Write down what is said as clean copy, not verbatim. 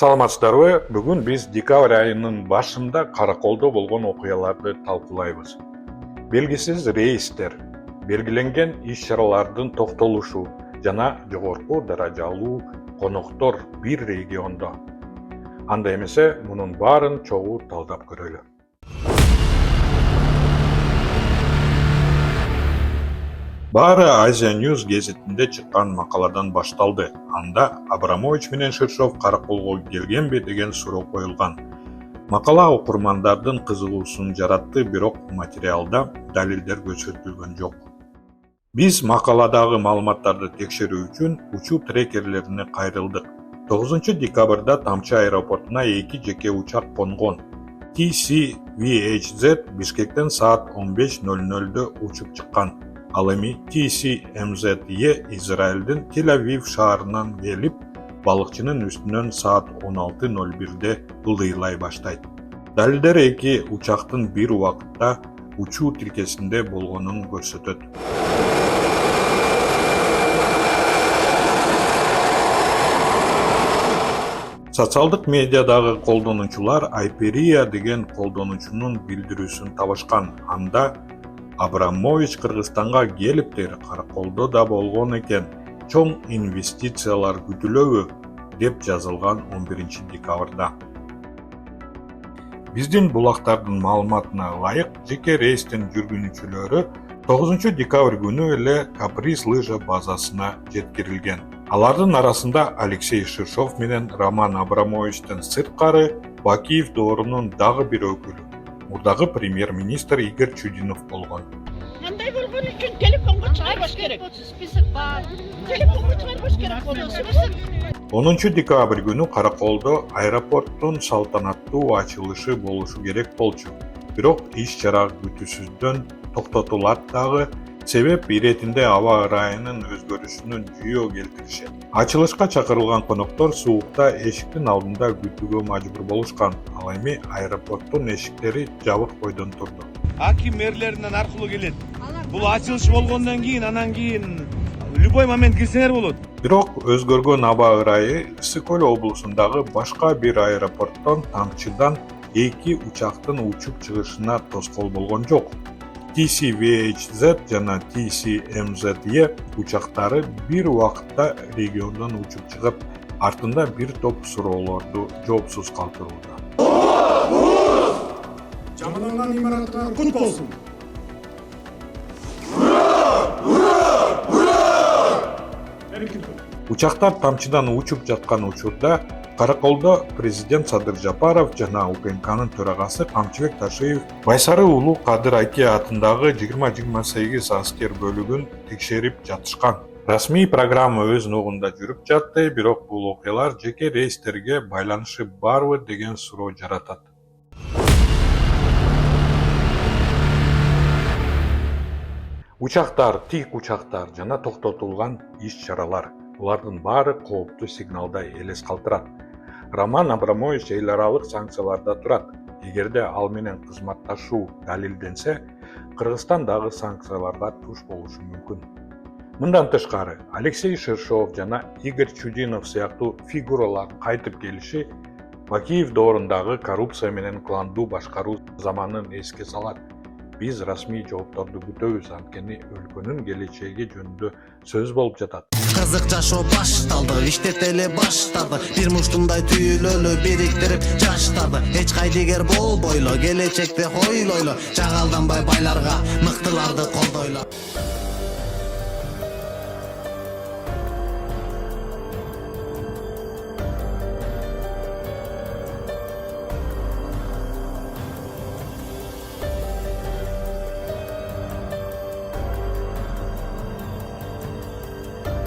Саламатсыздарбы? Бүгүн биз декабрь айынын башында Караколдо болгон окуяларды талкуулайбыз. Белгисиз рейстер, белгиленген иш-чаралардын токтолушу жана жогорку даражалуу коноктор бир региондо. Анда эмесе, мунун баарын чогуу талдап көрөлү. Баары Азия News гезитинде чыккан макаладан башталды. Анда Абрамович менен Ширшов Караколго келгенби деген суроо коюлган. Макала окурмандардын кызыгуусун жаратты, бирок материалда далилдер көрсөтүлгөн жок. Биз макаладагы маалыматтарды текшерүү үчүн учуу трекерлерине кайрылдык. 9 декабрда Тамчы аэропортуна 2 жеке учак конгон. TC-VHZ Бишкектен саат 15:00 учуп чыккан. Ал эми TC-MZE Израилдин Тель-Авив шаарынан келип, балыкчынын үстүнөн саат 16:01 ылдыйлай баштайт. Далилдер эки учактын бир убакытта учуу тилкесинде болгонун көрсөтөт. Социалдык медиадагы колдонуучулар Айперия деген колдонуучунун билдирүүсүн табышкан. Анда Абрамович Кыргызстанга келиптир, Караколдо да болгон экен. Чоң инвестициялар күтүлөбү деп жазылган 11 декабрда. Биздин булактардын маалыматына ылайык, жеке рейстин жүргүнүүчүлөрү 9 декабрь күнү эле Каприз лыжа базасына жеткирилген. Алардын арасында Алексей Ширшов менен Роман Абрамовичтен сырткары Бакиев доорунун дагы бир өкүлү, мурдагы премьер-министр Игорь Чудинов болгон. Мындай болгон үчүн телефонго чыгарбаш керек. Список бар. Телефонго чыгарбаш керек. 10 декабрь күнү Караколдо аэропорттун салтанаттуу ачылышы болушу керек болчу. Бирок иш-чара күтүүсүздөн токтотулат дагы. Себеп иретинде аба ырайынын өзгөрүшүнүн жүйө келтиришет. Ачылышка чакырылган коноктор суукта эшиктин алдында күтүүгө мажбур болушкан. Ал эми аэропорттун эшиктери жабык бойдон турду. Аким мэрлеринен аркылуу келет. Бул ачылыш болгондон кийин, анан кийин любой момент кирсеңер болот. Бирок өзгөргөн аба ырайы Ысык Көл облусундагы башка бир аэропорттон Тамчыдан эки учактын учуп чыгышына тоскоол болгон жок. TC-VHZ жана TC-MZE учактары бир убакытта региондон учуп чыгып, артында бир топ суроолорду жоопсуз калтырууда. Жаңыланган имараттар кут болсун. Учактар Тамчыдан учуп жаткан учурда Караколдо президент Садыр Жапаров жана УКМКнын төрагасы Камчыбек Ташиев Байсары уулу Кадыр Айке атындагы 20-28 аскер бөлүгүн текшерип жатышкан. Расмий программа өз ногунда жүрүп жатты, бирок бул окуялар жеке рейстерге байланышы барбы деген суроо жаратат. Учактар, тик учактар жана токтотулган иш-чаралар, булардын баары кооптуу сигналда элес калтырат. Роман Абрамович эл аралык санкцияларда турат. Эгерде ал менен кызматташуу далилденсе, Кыргызстан дагы санкцияларга туш болушу мүмкүн. Мындан тышкары, Алексей Ширшов жана Игорь Чудинов сыяктуу фигуралар кайтып келиши Бакиев доорундагы коррупция менен кландуу башкаруу заманын эске салат. Биз расмий жоопторду күтөбүз, анткени өлкөнүн келечеги жөнүндө сөз болуп жатат. Кызык жашоо башталды, иштет эле баштады. Бир муштундай түйүлөлү бириктирип жаштарды. Эч кайдыгер болбойло, келечекти хойлойло. Жагалданбай байларга, мыктыларды колдойло.